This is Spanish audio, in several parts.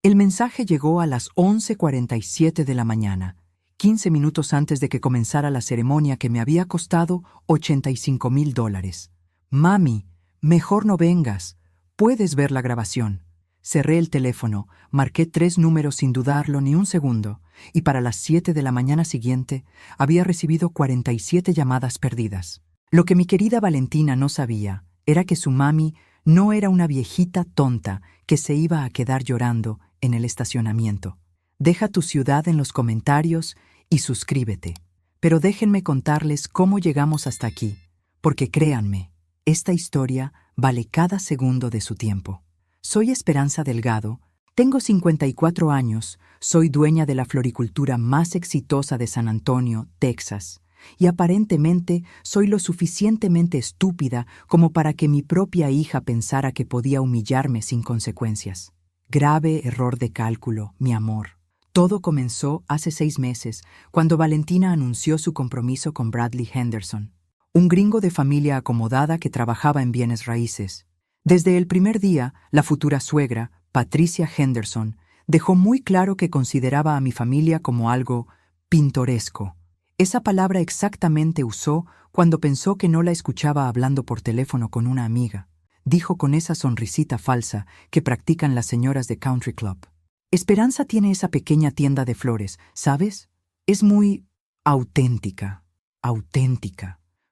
El mensaje llegó a las 11:47 de la mañana, 15 minutos antes de que comenzara la ceremonia que me había costado $85,000. Mami, mejor no vengas. Puedes ver la grabación. Cerré el teléfono, marqué 3 números sin dudarlo ni un segundo, y para las 7 de la mañana siguiente había recibido 47 llamadas perdidas. Lo que mi querida Valentina no sabía era que su mami no era una viejita tonta que se iba a quedar llorando en el estacionamiento. Deja tu ciudad en los comentarios y suscríbete. Pero déjenme contarles cómo llegamos hasta aquí, porque créanme, esta historia vale cada segundo de su tiempo. Soy Esperanza Delgado, tengo 54 años, soy dueña de la floricultura más exitosa de San Antonio, Texas, y aparentemente soy lo suficientemente estúpida como para que mi propia hija pensara que podía humillarme sin consecuencias. Grave error de cálculo, mi amor. Todo comenzó hace 6 meses, cuando Valentina anunció su compromiso con Bradley Henderson, un gringo de familia acomodada que trabajaba en bienes raíces. Desde el primer día, la futura suegra, Patricia Henderson, dejó muy claro que consideraba a mi familia como algo pintoresco. Esa palabra exactamente usó cuando pensó que no la escuchaba hablando por teléfono con una amiga. Dijo con esa sonrisita falsa que practican las señoras de country club. Esperanza tiene esa pequeña tienda de flores, ¿sabes? Es muy auténtica,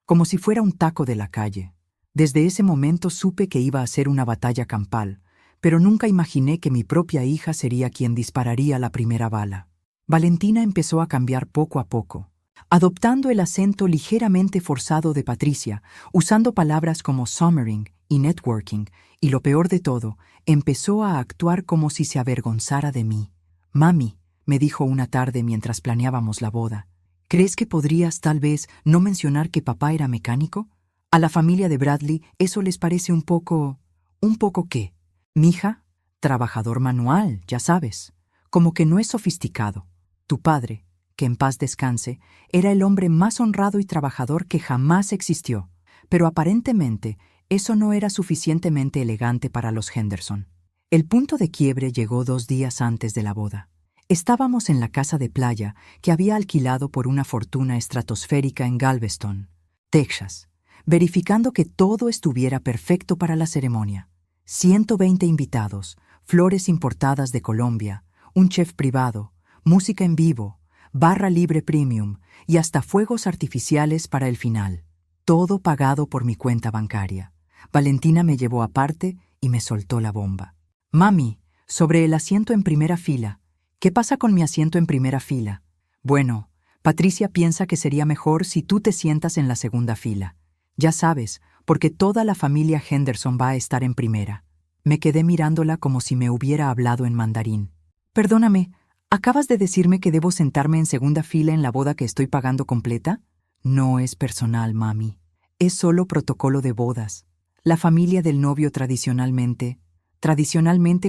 como si fuera un taco de la calle. Desde ese momento supe que iba a ser una batalla campal, pero nunca imaginé que mi propia hija sería quien dispararía la primera bala. Valentina empezó a cambiar poco a poco, adoptando el acento ligeramente forzado de Patricia, usando palabras como summering y networking, y lo peor de todo, empezó a actuar como si se avergonzara de mí. «Mami», me dijo una tarde mientras planeábamos la boda, «¿crees que podrías tal vez no mencionar que papá era mecánico? A la familia de Bradley eso les parece un poco... ¿Un poco qué? Mija, trabajador manual, ya sabes. Como que no es sofisticado. Tu padre, que en paz descanse, era el hombre más honrado y trabajador que jamás existió. Pero aparentemente eso no era suficientemente elegante para los Henderson. El punto de quiebre llegó 2 días antes de la boda. Estábamos en la casa de playa que había alquilado por una fortuna estratosférica en Galveston, Texas, verificando que todo estuviera perfecto para la ceremonia. 120 invitados, flores importadas de Colombia, un chef privado, música en vivo, barra libre premium y hasta fuegos artificiales para el final. Todo pagado por mi cuenta bancaria. Valentina me llevó aparte y me soltó la bomba. «Mami, sobre el asiento en primera fila. ¿Qué pasa con mi asiento en primera fila?» «Bueno, Patricia piensa que sería mejor si tú te sientas en la segunda fila. Ya sabes, porque toda la familia Henderson va a estar en primera». Me quedé mirándola como si me hubiera hablado en mandarín. «Perdóname, ¿acabas de decirme que debo sentarme en segunda fila en la boda que estoy pagando completa?» «No es personal, mami. Es solo protocolo de bodas. La familia del novio tradicionalmente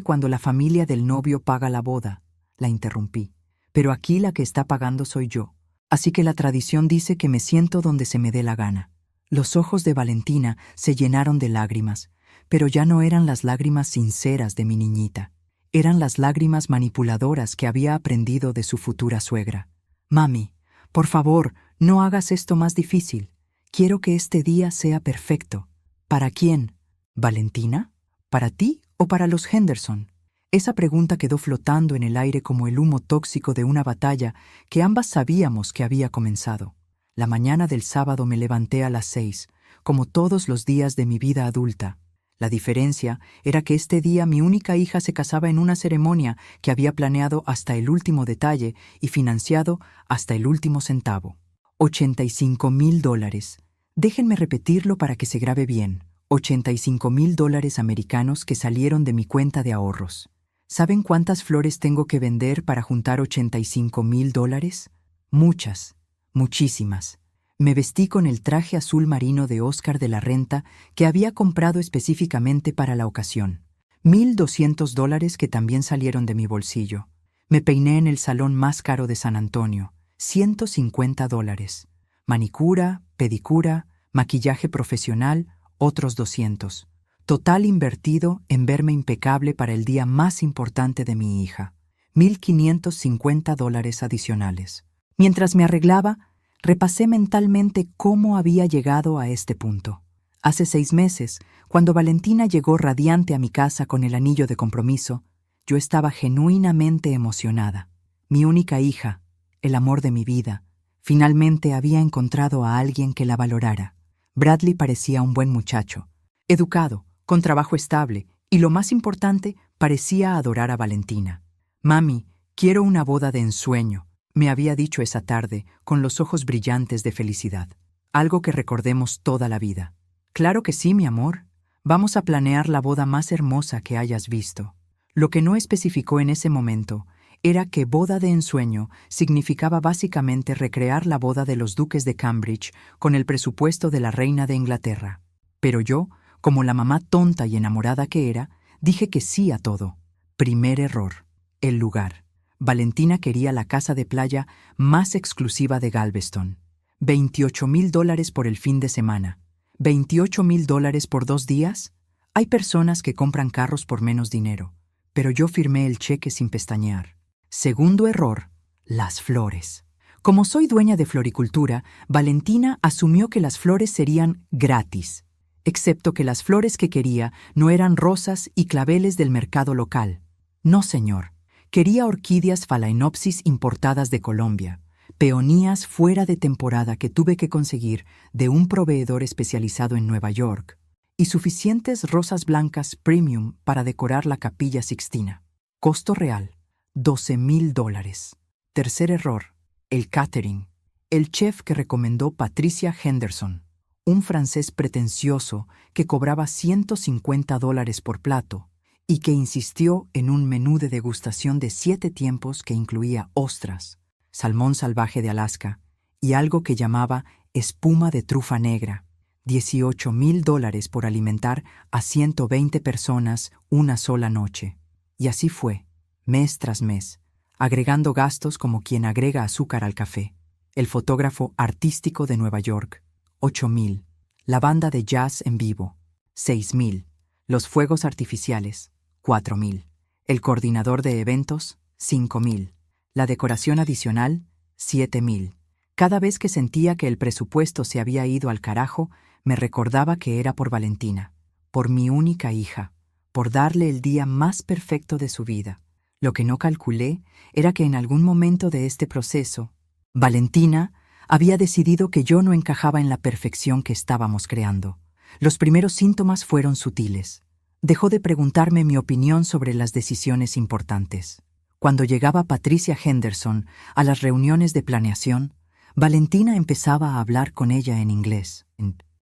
cuando la familia del novio paga la boda», la interrumpí. «Pero aquí la que está pagando soy yo. Así que la tradición dice que me siento donde se me dé la gana». Los ojos de Valentina se llenaron de lágrimas, pero ya no eran las lágrimas sinceras de mi niñita. Eran las lágrimas manipuladoras que había aprendido de su futura suegra. «Mami, por favor, no hagas esto más difícil. Quiero que este día sea perfecto». «¿Para quién? ¿Valentina? ¿Para ti o para los Henderson?» Esa pregunta quedó flotando en el aire como el humo tóxico de una batalla que ambas sabíamos que había comenzado. La mañana del sábado me levanté a las 6, como todos los días de mi vida adulta. La diferencia era que este día mi única hija se casaba en una ceremonia que había planeado hasta el último detalle y financiado hasta el último centavo. $85,000. Déjenme repetirlo para que se grabe bien. $85,000 americanos que salieron de mi cuenta de ahorros. ¿Saben cuántas flores tengo que vender para juntar $85,000? Muchas, muchísimas. Me vestí con el traje azul marino de Oscar de la Renta que había comprado específicamente para la ocasión. $1,200 que también salieron de mi bolsillo. Me peiné en el salón más caro de San Antonio. $150. Manicura, pedicura, maquillaje profesional, otros 200. Total invertido en verme impecable para el día más importante de mi hija. $1,550 adicionales. Mientras me arreglaba, repasé mentalmente cómo había llegado a este punto. Hace 6 meses, cuando Valentina llegó radiante a mi casa con el anillo de compromiso, yo estaba genuinamente emocionada. Mi única hija, el amor de mi vida, finalmente había encontrado a alguien que la valorara. Bradley parecía un buen muchacho, educado, con trabajo estable, y lo más importante, parecía adorar a Valentina. «Mami, quiero una boda de ensueño», me había dicho esa tarde, con los ojos brillantes de felicidad. Algo que recordemos toda la vida. «Claro que sí, mi amor. Vamos a planear la boda más hermosa que hayas visto». Lo que no especificó en ese momento era que boda de ensueño significaba básicamente recrear la boda de los duques de Cambridge con el presupuesto de la reina de Inglaterra. Pero yo, como la mamá tonta y enamorada que era, dije que sí a todo. Primer error. El lugar. Valentina quería la casa de playa más exclusiva de Galveston. $28,000 por el fin de semana. $28,000 por 2 días. Hay personas que compran carros por menos dinero, pero yo firmé el cheque sin pestañear. Segundo error, las flores. Como soy dueña de floricultura, Valentina asumió que las flores serían gratis, excepto que las flores que quería no eran rosas y claveles del mercado local. No, señor. Quería orquídeas phalaenopsis importadas de Colombia, peonías fuera de temporada que tuve que conseguir de un proveedor especializado en Nueva York, y suficientes rosas blancas premium para decorar la Capilla Sixtina. Costo real, $12,000. Tercer error, el catering. El chef que recomendó Patricia Henderson, un francés pretencioso que cobraba $150 por plato y que insistió en un menú de degustación de 7 tiempos que incluía ostras, salmón salvaje de Alaska y algo que llamaba espuma de trufa negra. $18,000 por alimentar a 120 personas una sola noche. Y así fue, mes tras mes, agregando gastos como quien agrega azúcar al café. El fotógrafo artístico de Nueva York, $8,000. La banda de jazz en vivo, $6,000. Los fuegos artificiales, $4,000. El coordinador de eventos, $5,000. La decoración adicional, $7,000. Cada vez que sentía que el presupuesto se había ido al carajo, me recordaba que era por Valentina, por mi única hija, por darle el día más perfecto de su vida. Lo que no calculé era que en algún momento de este proceso, Valentina había decidido que yo no encajaba en la perfección que estábamos creando. Los primeros síntomas fueron sutiles. Dejó de preguntarme mi opinión sobre las decisiones importantes. Cuando llegaba Patricia Henderson a las reuniones de planeación, Valentina empezaba a hablar con ella en inglés.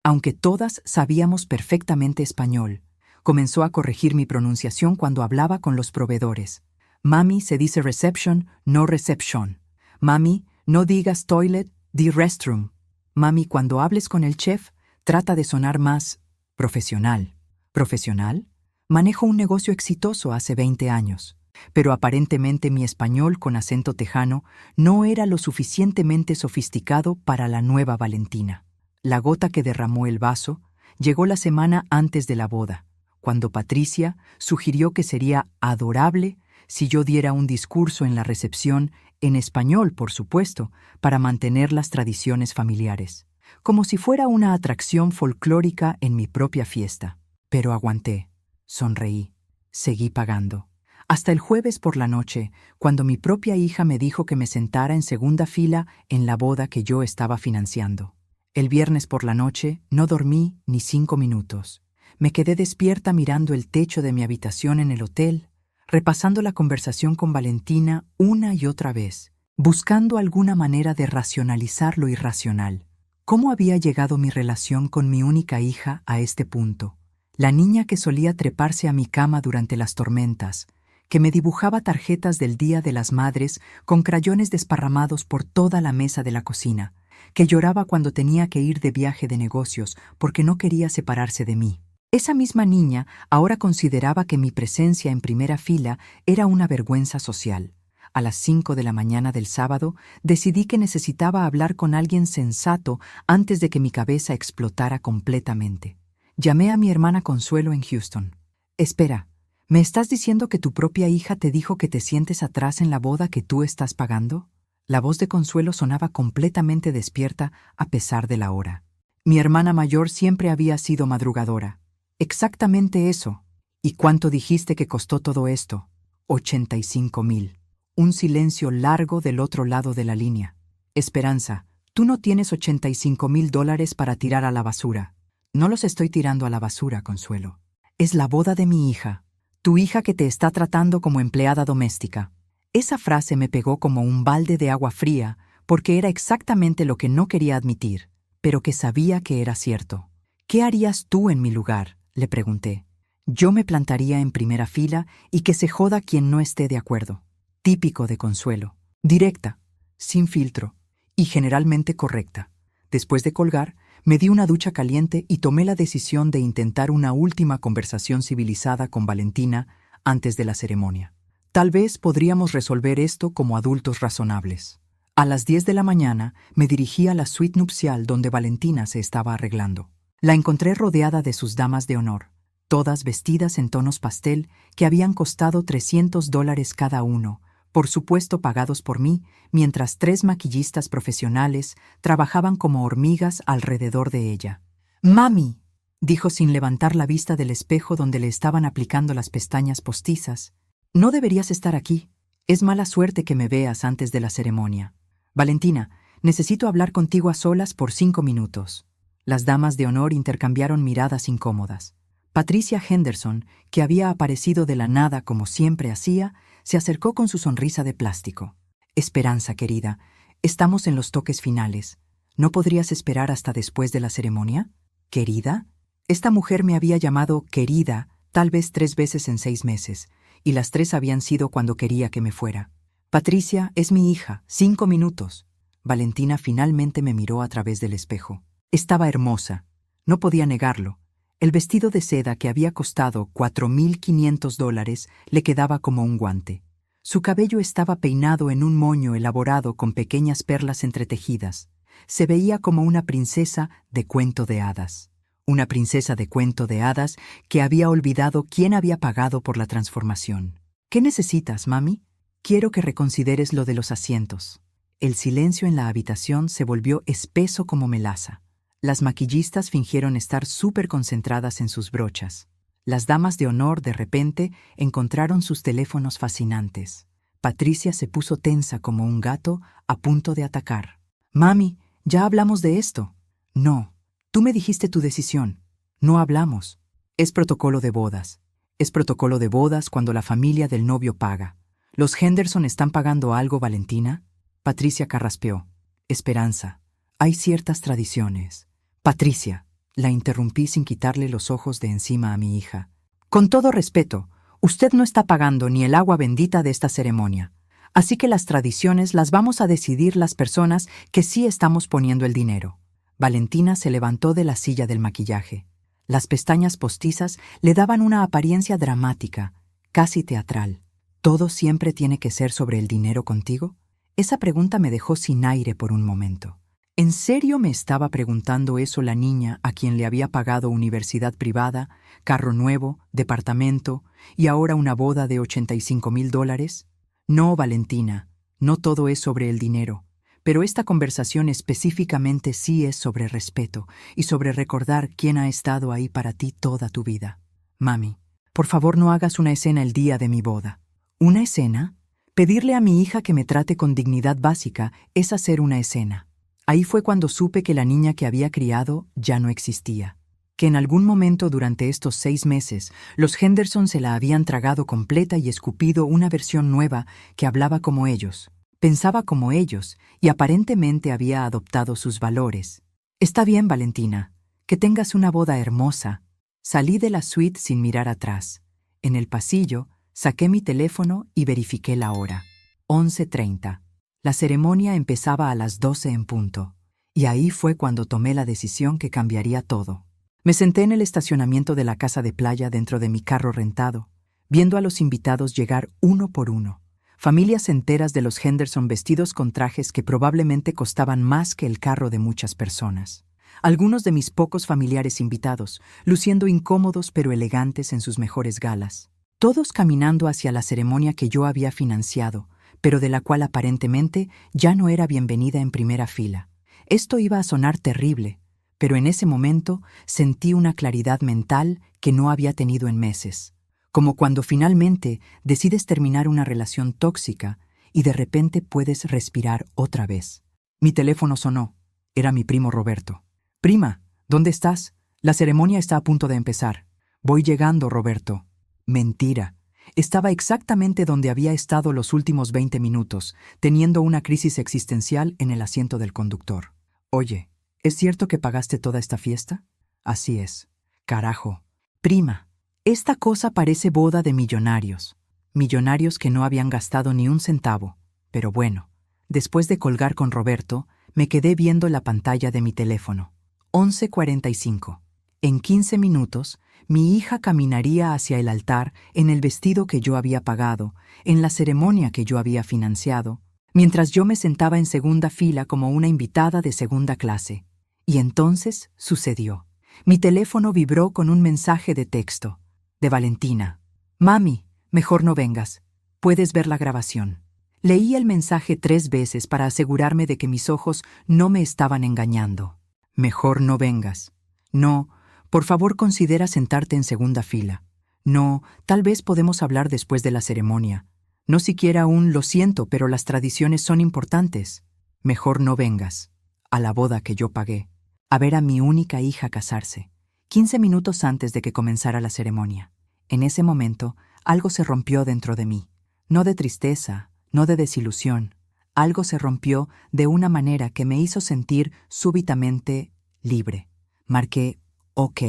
Aunque todas sabíamos perfectamente español, comenzó a corregir mi pronunciación cuando hablaba con los proveedores. «Mami, se dice reception, no reception. Mami, no digas toilet, di restroom. Mami, cuando hables con el chef, trata de sonar más profesional». ¿Profesional? Manejo un negocio exitoso hace 20 años, pero aparentemente mi español con acento tejano no era lo suficientemente sofisticado para la nueva Valentina. La gota que derramó el vaso llegó la semana antes de la boda, cuando Patricia sugirió que sería adorable si yo diera un discurso en la recepción, en español, por supuesto, para mantener las tradiciones familiares, como si fuera una atracción folclórica en mi propia fiesta. Pero aguanté, sonreí, seguí pagando. Hasta el jueves por la noche, cuando mi propia hija me dijo que me sentara en segunda fila en la boda que yo estaba financiando. El viernes por la noche no dormí ni 5 minutos. Me quedé despierta mirando el techo de mi habitación en el hotel, repasando la conversación con Valentina una y otra vez, buscando alguna manera de racionalizar lo irracional. ¿Cómo había llegado mi relación con mi única hija a este punto? La niña que solía treparse a mi cama durante las tormentas, que me dibujaba tarjetas del Día de las Madres con crayones desparramados por toda la mesa de la cocina, que lloraba cuando tenía que ir de viaje de negocios porque no quería separarse de mí. Esa misma niña ahora consideraba que mi presencia en primera fila era una vergüenza social. A las 5 de la mañana del sábado decidí que necesitaba hablar con alguien sensato antes de que mi cabeza explotara completamente. Llamé a mi hermana Consuelo en Houston. Espera, ¿me estás diciendo que tu propia hija te dijo que te sientes atrás en la boda que tú estás pagando? La voz de Consuelo sonaba completamente despierta a pesar de la hora. Mi hermana mayor siempre había sido madrugadora. Exactamente eso. ¿Y cuánto dijiste que costó todo esto? 85,000. Un silencio largo del otro lado de la línea. Esperanza, tú no tienes $85,000 para tirar a la basura. No los estoy tirando a la basura, Consuelo. Es la boda de mi hija. Tu hija que te está tratando como empleada doméstica. Esa frase me pegó como un balde de agua fría porque era exactamente lo que no quería admitir, pero que sabía que era cierto. ¿Qué harías tú en mi lugar?, le pregunté. Yo me plantaría en primera fila y que se joda quien no esté de acuerdo. Típico de Consuelo. Directa, sin filtro y generalmente correcta. Después de colgar, me di una ducha caliente y tomé la decisión de intentar una última conversación civilizada con Valentina antes de la ceremonia. Tal vez podríamos resolver esto como adultos razonables. A las 10 de la mañana me dirigí a la suite nupcial donde Valentina se estaba arreglando. La encontré rodeada de sus damas de honor, todas vestidas en tonos pastel que habían costado $300 cada uno, por supuesto pagados por mí, mientras 3 maquillistas profesionales trabajaban como hormigas alrededor de ella. «Mami», dijo sin levantar la vista del espejo donde le estaban aplicando las pestañas postizas, «no deberías estar aquí. Es mala suerte que me veas antes de la ceremonia. Valentina, necesito hablar contigo a solas por 5 minutos». Las damas de honor intercambiaron miradas incómodas. Patricia Henderson, que había aparecido de la nada como siempre hacía, se acercó con su sonrisa de plástico. «Esperanza, querida, estamos en los toques finales. ¿No podrías esperar hasta después de la ceremonia?» «¿Querida?» Esta mujer me había llamado querida tal vez 3 veces en 6 meses, y las 3 habían sido cuando quería que me fuera. «Patricia es mi hija, 5 minutos». Valentina finalmente me miró a través del espejo. Estaba hermosa. No podía negarlo. El vestido de seda que había costado $4,500 le quedaba como un guante. Su cabello estaba peinado en un moño elaborado con pequeñas perlas entretejidas. Se veía como una princesa de cuento de hadas. Una princesa de cuento de hadas que había olvidado quién había pagado por la transformación. «¿Qué necesitas, mami?» «Quiero que reconsideres lo de los asientos». El silencio en la habitación se volvió espeso como melaza. Las maquillistas fingieron estar súper concentradas en sus brochas. Las damas de honor, de repente, encontraron sus teléfonos fascinantes. Patricia se puso tensa como un gato a punto de atacar. «Mami, ya hablamos de esto». «No, tú me dijiste tu decisión. No hablamos. Es protocolo de bodas. Es protocolo de bodas cuando la familia del novio paga. ¿Los Henderson están pagando algo, Valentina?» Patricia carraspeó. «Esperanza, hay ciertas tradiciones». «Patricia», la interrumpí sin quitarle los ojos de encima a mi hija. «Con todo respeto, usted no está pagando ni el agua bendita de esta ceremonia. Así que las tradiciones las vamos a decidir las personas que sí estamos poniendo el dinero». Valentina se levantó de la silla del maquillaje. Las pestañas postizas le daban una apariencia dramática, casi teatral. ¿Todo siempre tiene que ser sobre el dinero contigo? Esa pregunta me dejó sin aire por un momento. ¿En serio me estaba preguntando eso la niña a quien le había pagado universidad privada, carro nuevo, departamento y ahora una boda de $85,000? No, Valentina, no todo es sobre el dinero, pero esta conversación específicamente sí es sobre respeto y sobre recordar quién ha estado ahí para ti toda tu vida. Mami, por favor no hagas una escena el día de mi boda. ¿Una escena? Pedirle a mi hija que me trate con dignidad básica es hacer una escena. Ahí fue cuando supe que la niña que había criado ya no existía. Que en algún momento durante estos 6 meses, los Henderson se la habían tragado completa y escupido una versión nueva que hablaba como ellos, pensaba como ellos y aparentemente había adoptado sus valores. «Está bien, Valentina. Que tengas una boda hermosa». Salí de la suite sin mirar atrás. En el pasillo, saqué mi teléfono y verifiqué la hora. 11:30. La ceremonia empezaba a las 12 en punto, y ahí fue cuando tomé la decisión que cambiaría todo. Me senté en el estacionamiento de la casa de playa dentro de mi carro rentado, viendo a los invitados llegar uno por uno, familias enteras de los Henderson vestidos con trajes que probablemente costaban más que el carro de muchas personas. Algunos de mis pocos familiares invitados, luciendo incómodos pero elegantes en sus mejores galas. Todos caminando hacia la ceremonia que yo había financiado, pero de la cual aparentemente ya no era bienvenida en primera fila. Esto iba a sonar terrible, pero en ese momento sentí una claridad mental que no había tenido en meses. Como cuando finalmente decides terminar una relación tóxica y de repente puedes respirar otra vez. Mi teléfono sonó. Era mi primo Roberto. «Prima, ¿dónde estás? La ceremonia está a punto de empezar». «Voy llegando, Roberto». Mentira. Estaba exactamente donde había estado los últimos 20 minutos, teniendo una crisis existencial en el asiento del conductor. «Oye, ¿es cierto que pagaste toda esta fiesta?» «Así es». «Carajo. Prima, esta cosa parece boda de millonarios». Millonarios que no habían gastado ni un centavo. Pero bueno, después de colgar con Roberto, me quedé viendo la pantalla de mi teléfono. 11:45. En 15 minutos, mi hija caminaría hacia el altar en el vestido que yo había pagado, en la ceremonia que yo había financiado, mientras yo me sentaba en segunda fila como una invitada de segunda clase. Y entonces sucedió. Mi teléfono vibró con un mensaje de texto, de Valentina. «Mami, mejor no vengas. Puedes ver la grabación». Leí el mensaje 3 veces para asegurarme de que mis ojos no me estaban engañando. «Mejor no vengas». «No, por favor considera sentarte en segunda fila». «No, tal vez podemos hablar después de la ceremonia». «No siquiera un lo siento, pero las tradiciones son importantes». «Mejor no vengas». A la boda que yo pagué. A ver a mi única hija casarse. 15 minutos antes de que comenzara la ceremonia. En ese momento, algo se rompió dentro de mí. No de tristeza, no de desilusión. Algo se rompió de una manera que me hizo sentir súbitamente libre. Marqué OK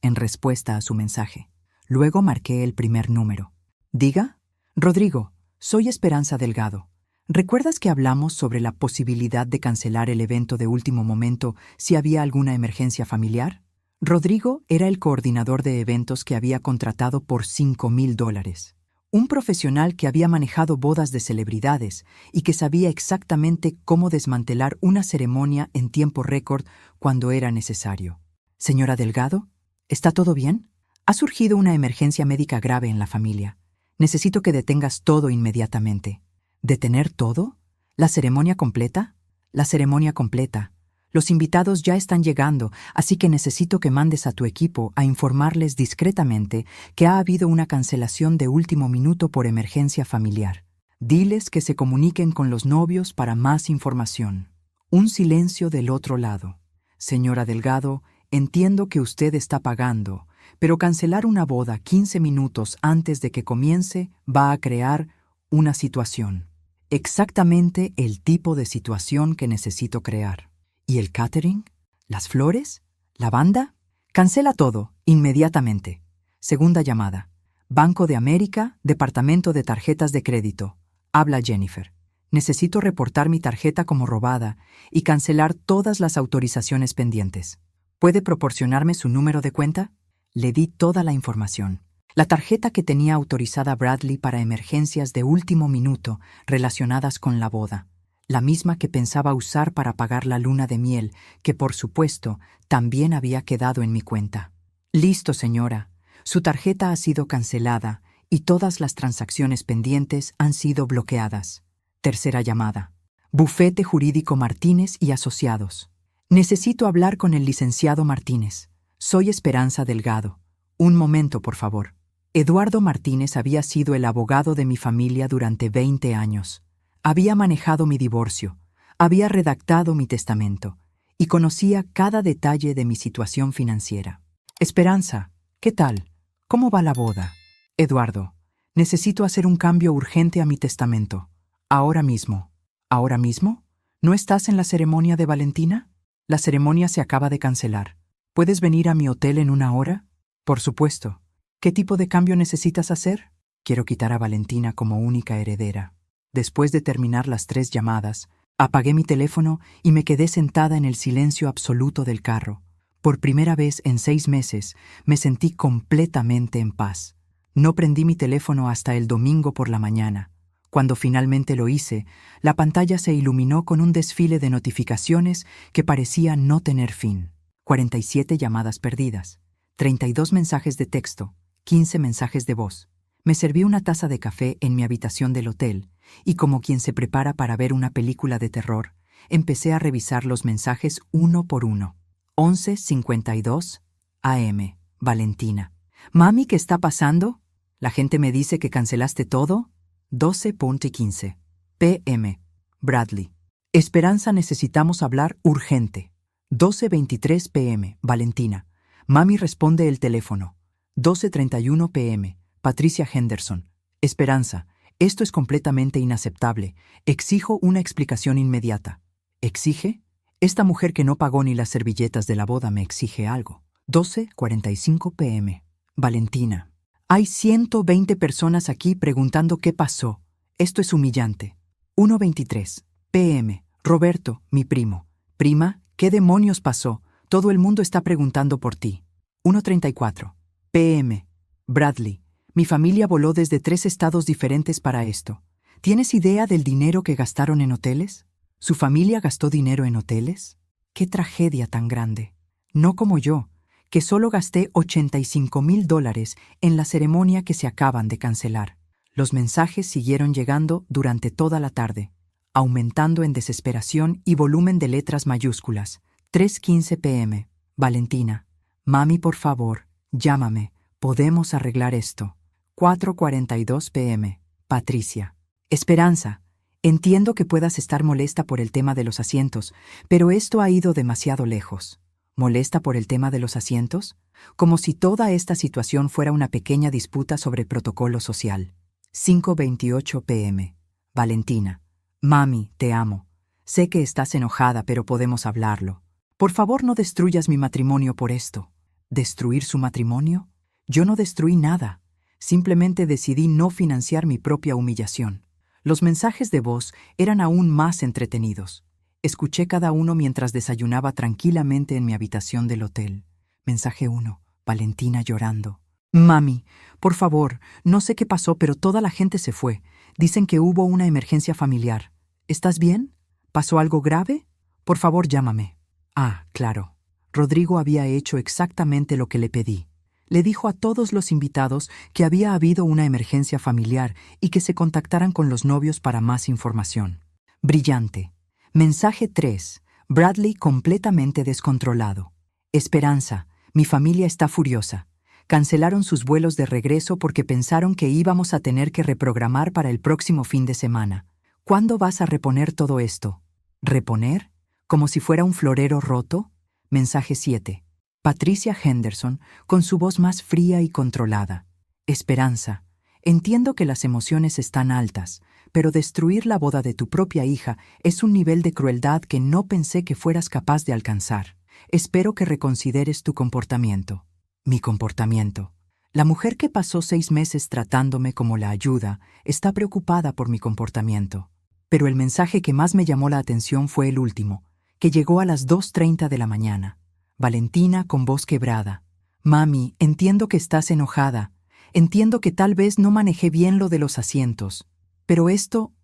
en respuesta a su mensaje. Luego marqué el primer número. «Diga». «Rodrigo, soy Esperanza Delgado. ¿Recuerdas que hablamos sobre la posibilidad de cancelar el evento de último momento si había alguna emergencia familiar?» Rodrigo era el coordinador de eventos que había contratado por $5,000. Un profesional que había manejado bodas de celebridades y que sabía exactamente cómo desmantelar una ceremonia en tiempo récord cuando era necesario. «Señora Delgado, ¿está todo bien? Ha surgido una emergencia médica grave en la familia. Necesito que detengas todo inmediatamente». «¿Detener todo? ¿La ceremonia completa?» «La ceremonia completa. Los invitados ya están llegando, así que necesito que mandes a tu equipo a informarles discretamente que ha habido una cancelación de último minuto por emergencia familiar. Diles que se comuniquen con los novios para más información». Un silencio del otro lado. «Señora Delgado, entiendo que usted está pagando, pero cancelar una boda 15 minutos antes de que comience va a crear una situación. Exactamente el tipo de situación que necesito crear». «¿Y el catering? ¿Las flores? ¿La banda?» «Cancela todo, inmediatamente». Segunda llamada. «Banco de América, Departamento de Tarjetas de Crédito». Habla Jennifer. «Necesito reportar mi tarjeta como robada y cancelar todas las autorizaciones pendientes. ¿Puede proporcionarme su número de cuenta?» Le di toda la información. La tarjeta que tenía autorizada Bradley para emergencias de último minuto relacionadas con la boda. La misma que pensaba usar para pagar la luna de miel, que por supuesto también había quedado en mi cuenta. «Listo, señora. Su tarjeta ha sido cancelada y todas las transacciones pendientes han sido bloqueadas». Tercera llamada. «Bufete Jurídico Martínez y Asociados. Necesito hablar con el licenciado Martínez. Soy Esperanza Delgado. Un momento, por favor». Eduardo Martínez había sido el abogado de mi familia durante 20 años. Había manejado mi divorcio, había redactado mi testamento y conocía cada detalle de mi situación financiera. «Esperanza, ¿qué tal? ¿Cómo va la boda?» «Eduardo, necesito hacer un cambio urgente a mi testamento. Ahora mismo». «¿Ahora mismo? ¿No estás en la ceremonia de Valentina?» «La ceremonia se acaba de cancelar. ¿Puedes venir a mi hotel en 1 hora?» «Por supuesto. ¿Qué tipo de cambio necesitas hacer?» «Quiero quitar a Valentina como única heredera». Después de terminar las 3 llamadas, apagué mi teléfono y me quedé sentada en el silencio absoluto del carro. Por primera vez en 6 meses me sentí completamente en paz. No prendí mi teléfono hasta el domingo por la mañana, Cuando finalmente lo hice, la pantalla se iluminó con un desfile de notificaciones que parecía no tener fin. 47 llamadas perdidas, 32 mensajes de texto, 15 mensajes de voz. Me serví una taza de café en mi habitación del hotel y, como quien se prepara para ver una película de terror, empecé a revisar los mensajes uno por uno. 11:52 AM. Valentina. Mami, ¿qué está pasando? La gente me dice que cancelaste todo. 12:15 PM. Bradley. Esperanza, necesitamos hablar urgente. 12:23 PM. Valentina. Mami, responde el teléfono. 12:31 PM. Patricia Henderson. Esperanza, esto es completamente inaceptable. Exijo una explicación inmediata. ¿Exige? Esta mujer que no pagó ni las servilletas de la boda me exige algo. 12:45 PM. Valentina. Hay 120 personas aquí preguntando qué pasó. Esto es humillante. 1:23 PM. Roberto, mi primo. Prima, ¿qué demonios pasó? Todo el mundo está preguntando por ti. 1:34 PM. Bradley. Mi familia voló desde 3 estados diferentes para esto. ¿Tienes idea del dinero que gastaron en hoteles? ¿Su familia gastó dinero en hoteles? ¡Qué tragedia tan grande! No como yo, que solo gasté $85,000 en la ceremonia que se acaban de cancelar. Los mensajes siguieron llegando durante toda la tarde, aumentando en desesperación y volumen de letras mayúsculas. 3:15 PM. Valentina. Mami, por favor, llámame. Podemos arreglar esto. 4:42 PM. Patricia. Esperanza, entiendo que puedas estar molesta por el tema de los asientos, pero esto ha ido demasiado lejos. ¿Molesta por el tema de los asientos? Como si toda esta situación fuera una pequeña disputa sobre protocolo social. 5:28 PM. Valentina. Mami, te amo. Sé que estás enojada, pero podemos hablarlo. Por favor, no destruyas mi matrimonio por esto. ¿Destruir su matrimonio? Yo no destruí nada. Simplemente decidí no financiar mi propia humillación. Los mensajes de voz eran aún más entretenidos. Escuché cada uno mientras desayunaba tranquilamente en mi habitación del hotel. Mensaje 1. Valentina llorando. Mami, por favor, no sé qué pasó, pero toda la gente se fue. Dicen que hubo una emergencia familiar. ¿Estás bien? ¿Pasó algo grave? Por favor, llámame. Ah, claro. Rodrigo había hecho exactamente lo que le pedí. Le dijo a todos los invitados que había habido una emergencia familiar y que se contactaran con los novios para más información. Brillante. Mensaje 3. Bradley completamente descontrolado. Esperanza, mi familia está furiosa. Cancelaron sus vuelos de regreso porque pensaron que íbamos a tener que reprogramar para el próximo fin de semana. ¿Cuándo vas a reponer todo esto? ¿Reponer? ¿Como si fuera un florero roto? Mensaje 7. Patricia Henderson, con su voz más fría y controlada. Esperanza, entiendo que las emociones están altas, pero destruir la boda de tu propia hija es un nivel de crueldad que no pensé que fueras capaz de alcanzar. Espero que reconsideres tu comportamiento. Mi comportamiento. La mujer que pasó 6 meses tratándome como la ayuda está preocupada por mi comportamiento. Pero el mensaje que más me llamó la atención fue el último, que llegó a las 2:30 de la mañana. Valentina con voz quebrada. Mami, entiendo que estás enojada. Entiendo que tal vez no manejé bien lo de los asientos. Pero esto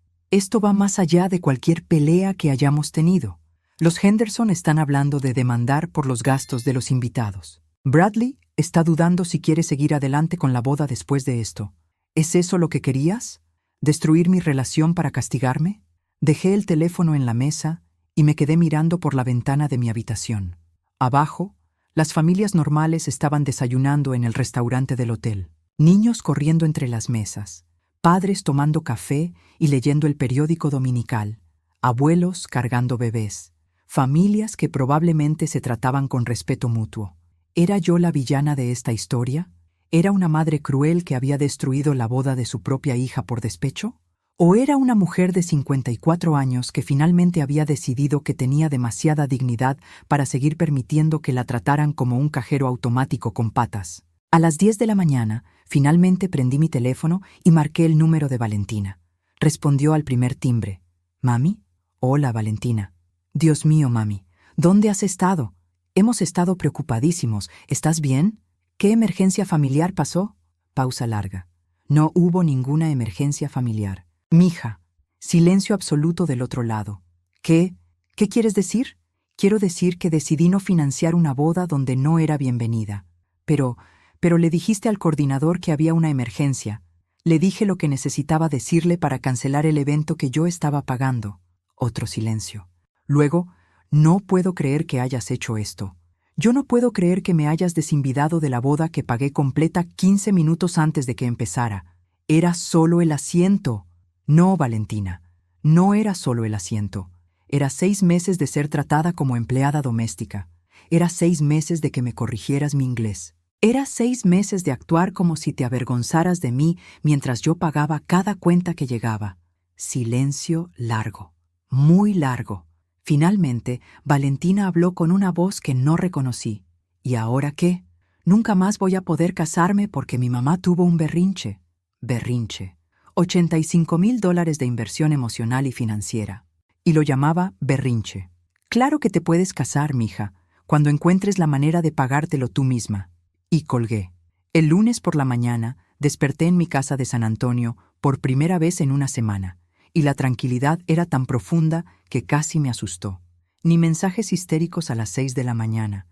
va más allá de cualquier pelea que hayamos tenido. Los Henderson están hablando de demandar por los gastos de los invitados. Bradley está dudando si quiere seguir adelante con la boda después de esto. ¿Es eso lo que querías? ¿Destruir mi relación para castigarme? Dejé el teléfono en la mesa y me quedé mirando por la ventana de mi habitación. Abajo, las familias normales estaban desayunando en el restaurante del hotel. Niños corriendo entre las mesas, padres tomando café y leyendo el periódico dominical, abuelos cargando bebés, familias que probablemente se trataban con respeto mutuo. ¿Era yo la villana de esta historia? ¿Era una madre cruel que había destruido la boda de su propia hija por despecho? ¿O era una mujer de 54 años que finalmente había decidido que tenía demasiada dignidad para seguir permitiendo que la trataran como un cajero automático con patas? A las 10 de la mañana, finalmente prendí mi teléfono y marqué el número de Valentina. Respondió al primer timbre. ¿Mami? Hola, Valentina. Dios mío, mami, ¿dónde has estado? Hemos estado preocupadísimos. ¿Estás bien? ¿Qué emergencia familiar pasó? Pausa larga. No hubo ninguna emergencia familiar. Mija, silencio absoluto del otro lado. ¿Qué? ¿Qué quieres decir? Quiero decir que decidí no financiar una boda donde no era bienvenida. Pero le dijiste al coordinador que había una emergencia. Le dije lo que necesitaba decirle para cancelar el evento que yo estaba pagando. Otro silencio. Luego, no puedo creer que hayas hecho esto. Yo no puedo creer que me hayas desinvitado de la boda que pagué completa 15 minutos antes de que empezara. Era solo el asiento. No, Valentina, no era solo el asiento. Era 6 meses de ser tratada como empleada doméstica. Era 6 meses de que me corrigieras mi inglés. Era 6 meses de actuar como si te avergonzaras de mí mientras yo pagaba cada cuenta que llegaba. Silencio largo, muy largo. Finalmente, Valentina habló con una voz que no reconocí. ¿Y ahora qué? Nunca más voy a poder casarme porque mi mamá tuvo un berrinche. Berrinche. $85,000 de inversión emocional y financiera. Y lo llamaba berrinche. Claro que te puedes casar, mija, cuando encuentres la manera de pagártelo tú misma. Y colgué. El lunes por la mañana desperté en mi casa de San Antonio por primera vez en una semana, y la tranquilidad era tan profunda que casi me asustó. Ni mensajes histéricos a las 6 de la mañana.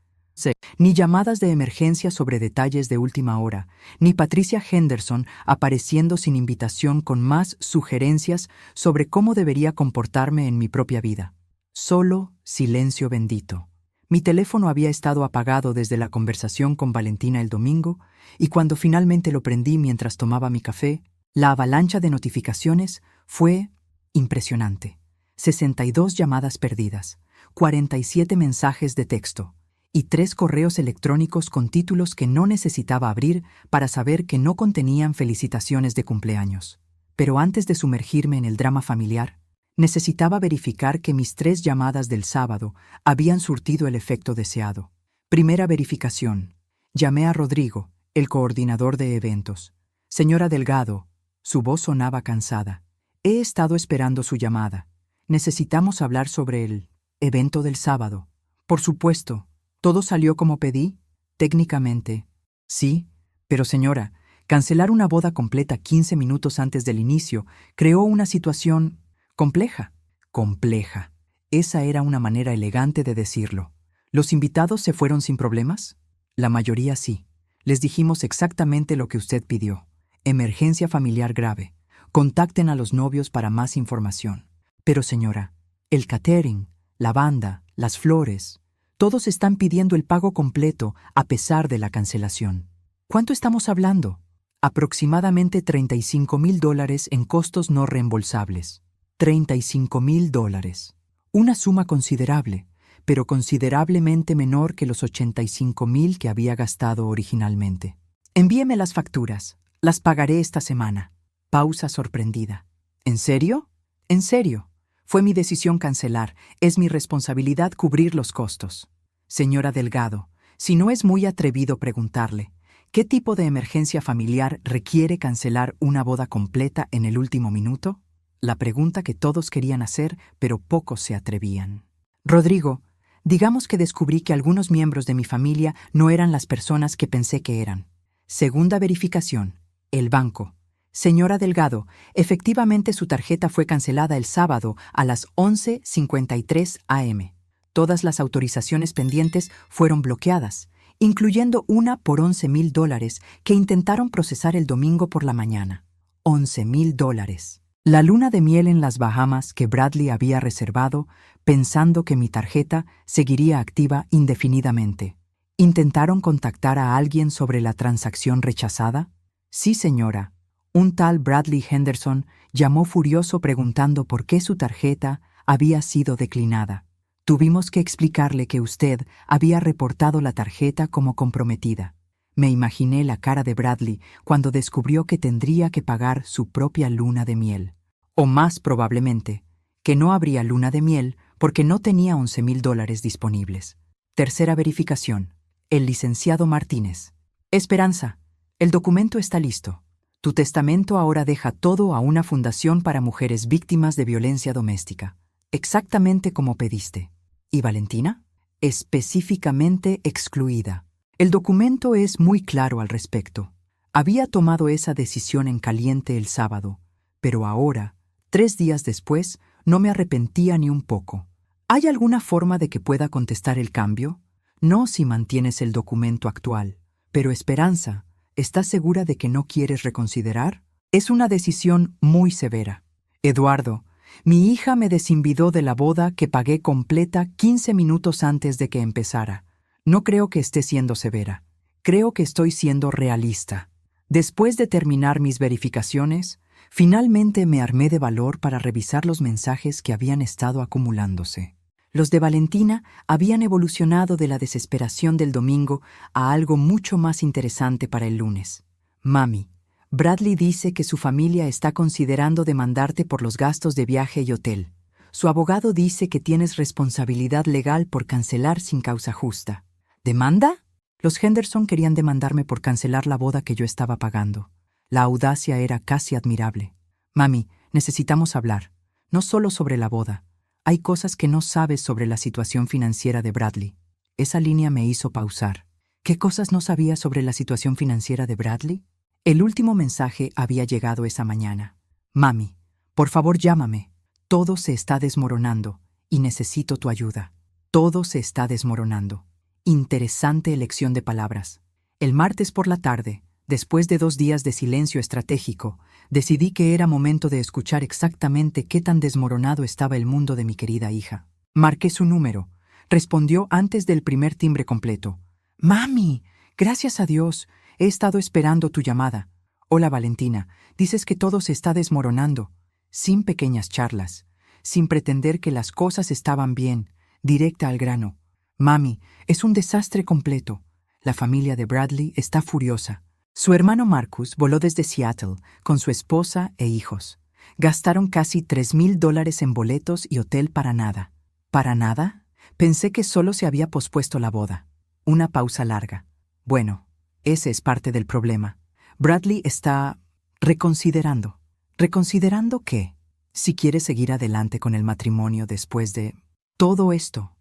Ni llamadas de emergencia sobre detalles de última hora, ni Patricia Henderson apareciendo sin invitación con más sugerencias sobre cómo debería comportarme en mi propia vida. Solo silencio bendito. Mi teléfono había estado apagado desde la conversación con Valentina el domingo, y cuando finalmente lo prendí mientras tomaba mi café, la avalancha de notificaciones fue impresionante. 62 llamadas perdidas, 47 mensajes de texto y 3 correos electrónicos con títulos que no necesitaba abrir para saber que no contenían felicitaciones de cumpleaños. Pero antes de sumergirme en el drama familiar, necesitaba verificar que mis 3 llamadas del sábado habían surtido el efecto deseado. Primera verificación. Llamé a Rodrigo, el coordinador de eventos. Señora Delgado, su voz sonaba cansada. He estado esperando su llamada. Necesitamos hablar sobre el evento del sábado. Por supuesto. ¿Todo salió como pedí? Técnicamente. Sí, pero señora, cancelar una boda completa 15 minutos antes del inicio creó una situación compleja. Compleja. Esa era una manera elegante de decirlo. ¿Los invitados se fueron sin problemas? La mayoría sí. Les dijimos exactamente lo que usted pidió. Emergencia familiar grave. Contacten a los novios para más información. Pero señora, el catering, la banda, las flores, todos están pidiendo el pago completo a pesar de la cancelación. ¿Cuánto estamos hablando? Aproximadamente $35,000 en costos no reembolsables. $35,000. Una suma considerable, pero considerablemente menor que los $85,000 que había gastado originalmente. Envíeme las facturas. Las pagaré esta semana. Pausa sorprendida. ¿En serio? En serio. Fue mi decisión cancelar. Es mi responsabilidad cubrir los costos. Señora Delgado, si no es muy atrevido preguntarle, ¿qué tipo de emergencia familiar requiere cancelar una boda completa en el último minuto? La pregunta que todos querían hacer, pero pocos se atrevían. Rodrigo, digamos que descubrí que algunos miembros de mi familia no eran las personas que pensé que eran. Segunda verificación. El banco. Señora Delgado, efectivamente su tarjeta fue cancelada el sábado a las 11:53 am. Todas las autorizaciones pendientes fueron bloqueadas, incluyendo una por $11,000 que intentaron procesar el domingo por la mañana. $11,000. La luna de miel en las Bahamas que Bradley había reservado, pensando que mi tarjeta seguiría activa indefinidamente. ¿Intentaron contactar a alguien sobre la transacción rechazada? Sí, señora. Un tal Bradley Henderson llamó furioso preguntando por qué su tarjeta había sido declinada. Tuvimos que explicarle que usted había reportado la tarjeta como comprometida. Me imaginé la cara de Bradley cuando descubrió que tendría que pagar su propia luna de miel. O más probablemente, que no habría luna de miel porque no tenía $11,000 disponibles. Tercera verificación. El licenciado Martínez. Esperanza, el documento está listo. Tu testamento ahora deja todo a una fundación para mujeres víctimas de violencia doméstica, exactamente como pediste. ¿Y Valentina? Específicamente excluida. El documento es muy claro al respecto. Había tomado esa decisión en caliente el sábado, pero ahora 3 días después, no me arrepentía ni un poco. ¿Hay alguna forma de que pueda contestar el cambio? No si mantienes el documento actual. Pero Esperanza, ¿estás segura de que no quieres reconsiderar? Es una decisión muy severa. Eduardo, mi hija me desinvidó de la boda que pagué completa 15 minutos antes de que empezara. No creo que esté siendo severa. Creo que estoy siendo realista. Después de terminar mis verificaciones, finalmente me armé de valor para revisar los mensajes que habían estado acumulándose. Los de Valentina habían evolucionado de la desesperación del domingo a algo mucho más interesante para el lunes. Mami, Bradley dice que su familia está considerando demandarte por los gastos de viaje y hotel. Su abogado dice que tienes responsabilidad legal por cancelar sin causa justa. ¿Demanda? Los Henderson querían demandarme por cancelar la boda que yo estaba pagando. La audacia era casi admirable. Mami, necesitamos hablar. No solo sobre la boda. Hay cosas que no sabes sobre la situación financiera de Bradley. Esa línea me hizo pausar. ¿Qué cosas no sabía sobre la situación financiera de Bradley? El último mensaje había llegado esa mañana. Mami, por favor llámame. Todo se está desmoronando y necesito tu ayuda. Todo se está desmoronando. Interesante elección de palabras. El martes por la tarde, después de 2 días de silencio estratégico, decidí que era momento de escuchar exactamente qué tan desmoronado estaba el mundo de mi querida hija. Marqué su número. Respondió antes del primer timbre completo. Mami, gracias a Dios. He estado esperando tu llamada. Hola, Valentina. Dices que todo se está desmoronando. Sin pequeñas charlas. Sin pretender que las cosas estaban bien. Directa al grano. Mami, es un desastre completo. La familia de Bradley está furiosa. Su hermano Marcus voló desde Seattle con su esposa e hijos. Gastaron casi $3,000 en boletos y hotel para nada. ¿Para nada? Pensé que solo se había pospuesto la boda. Una pausa larga. Bueno, ese es parte del problema. Bradley está reconsiderando. ¿Reconsiderando qué? Si quiere seguir adelante con el matrimonio después de todo esto.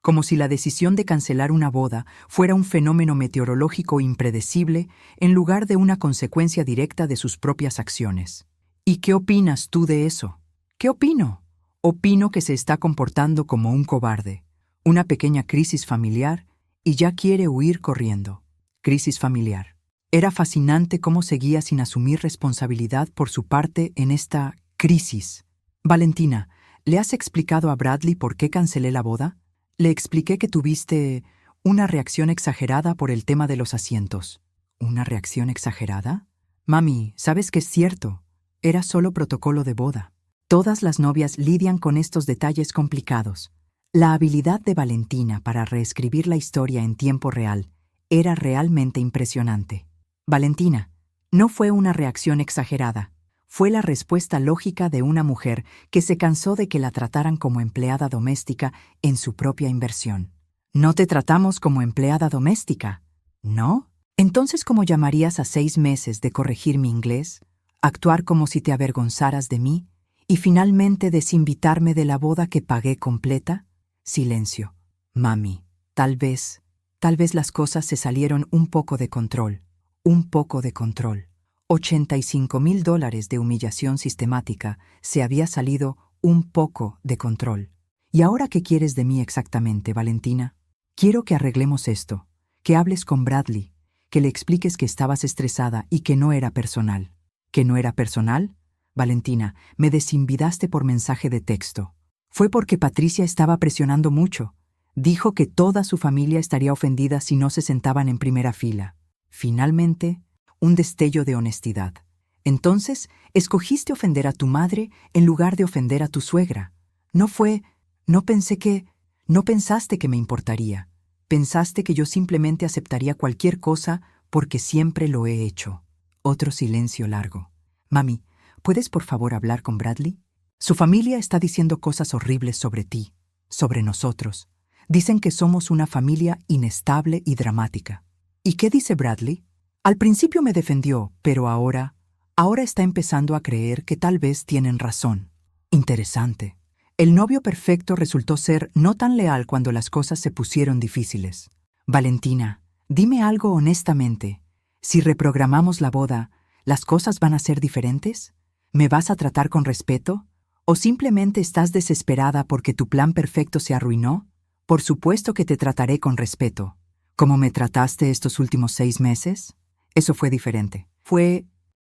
Como si la decisión de cancelar una boda fuera un fenómeno meteorológico impredecible en lugar de una consecuencia directa de sus propias acciones. ¿Y qué opinas tú de eso? ¿Qué opino? Opino que se está comportando como un cobarde. Una pequeña crisis familiar y ya quiere huir corriendo. Crisis familiar. Era fascinante cómo seguía sin asumir responsabilidad por su parte en esta crisis. Valentina, ¿le has explicado a Bradley por qué cancelé la boda? Le expliqué que tuviste una reacción exagerada por el tema de los asientos. ¿Una reacción exagerada? Mami, ¿sabes que es cierto? Era solo protocolo de boda. Todas las novias lidian con estos detalles complicados. La habilidad de Valentina para reescribir la historia en tiempo real era realmente impresionante. Valentina, no fue una reacción exagerada. Fue la respuesta lógica de una mujer que se cansó de que la trataran como empleada doméstica en su propia inversión. ¿No te tratamos como empleada doméstica? ¿No? Entonces, ¿cómo llamarías a 6 meses de corregir mi inglés, actuar como si te avergonzaras de mí y finalmente desinvitarme de la boda que pagué completa? Silencio. Mami, tal vez las cosas se salieron un poco de control. Un poco de control. $85,000 de humillación sistemática se había salido un poco de control. ¿Y ahora qué quieres de mí exactamente, Valentina? Quiero que arreglemos esto, que hables con Bradley, que le expliques que estabas estresada y que no era personal. ¿Que no era personal? Valentina, me desinvidaste por mensaje de texto. Fue porque Patricia estaba presionando mucho. Dijo que toda su familia estaría ofendida si no se sentaban en primera fila. Finalmente, un destello de honestidad. Entonces, escogiste ofender a tu madre en lugar de ofender a tu suegra. No pensaste que me importaría. Pensaste que yo simplemente aceptaría cualquier cosa porque siempre lo he hecho. Otro silencio largo. Mami, ¿puedes por favor hablar con Bradley? Su familia está diciendo cosas horribles sobre ti, sobre nosotros. Dicen que somos una familia inestable y dramática. ¿Y qué dice Bradley? Al principio me defendió, pero ahora está empezando a creer que tal vez tienen razón. Interesante. El novio perfecto resultó ser no tan leal cuando las cosas se pusieron difíciles. Valentina, dime algo honestamente. Si reprogramamos la boda, ¿las cosas van a ser diferentes? ¿Me vas a tratar con respeto? ¿O simplemente estás desesperada porque tu plan perfecto se arruinó? Por supuesto que te trataré con respeto. ¿Cómo me trataste estos últimos 6 meses? Eso fue diferente.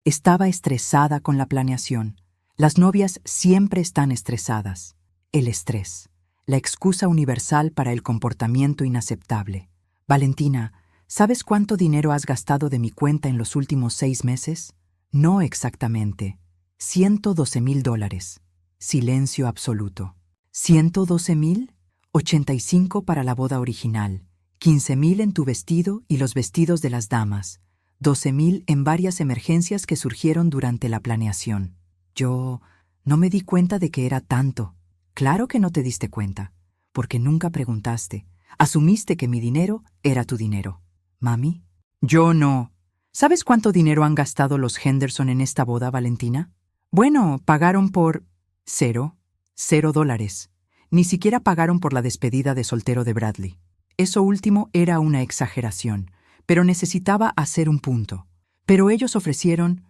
Estaba estresada con la planeación. Las novias siempre están estresadas. El estrés, la excusa universal para el comportamiento inaceptable. Valentina, ¿sabes cuánto dinero has gastado de mi cuenta en los últimos 6 meses? No exactamente. $112,000. Silencio absoluto. ¿112,000? 85 para la boda original, 15,000 en tu vestido y los vestidos de las damas, 12,000 en varias emergencias que surgieron durante la planeación. Yo no me di cuenta de que era tanto. Claro que no te diste cuenta, porque nunca preguntaste. Asumiste que mi dinero era tu dinero. Mami, yo no. ¿Sabes cuánto dinero han gastado los Henderson en esta boda, Valentina? Bueno, pagaron por $0. Ni siquiera pagaron por la despedida de soltero de Bradley. Eso último era una exageración, pero necesitaba hacer un punto. Pero ellos ofrecieron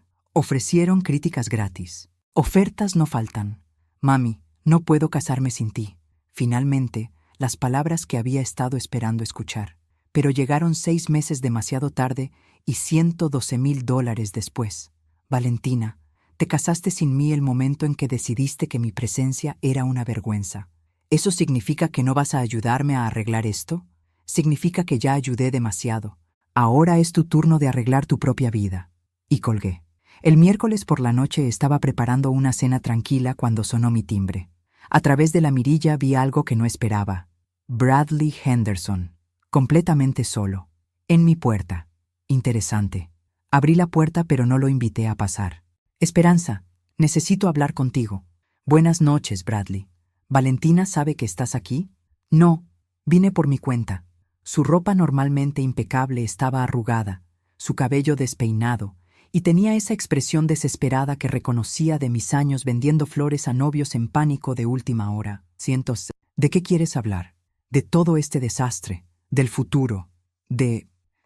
críticas gratis. Ofertas no faltan. Mami, no puedo casarme sin ti. Finalmente, las palabras que había estado esperando escuchar. Pero llegaron 6 meses demasiado tarde y $112,000 después. Valentina, te casaste sin mí el momento en que decidiste que mi presencia era una vergüenza. ¿Eso significa que no vas a ayudarme a arreglar esto? Significa que ya ayudé demasiado. Ahora es tu turno de arreglar tu propia vida. Y colgué. El miércoles por la noche estaba preparando una cena tranquila cuando sonó mi timbre. A través de la mirilla vi algo que no esperaba. Bradley Henderson, completamente solo, en mi puerta. Interesante. Abrí la puerta pero no lo invité a pasar. Esperanza, necesito hablar contigo. Buenas noches, Bradley. ¿Valentina sabe que estás aquí? No, vine por mi cuenta. Su ropa normalmente impecable estaba arrugada, su cabello despeinado, y tenía esa expresión desesperada que reconocía de mis años vendiendo flores a novios en pánico de última hora. ¿De qué quieres hablar? De todo este desastre, del futuro,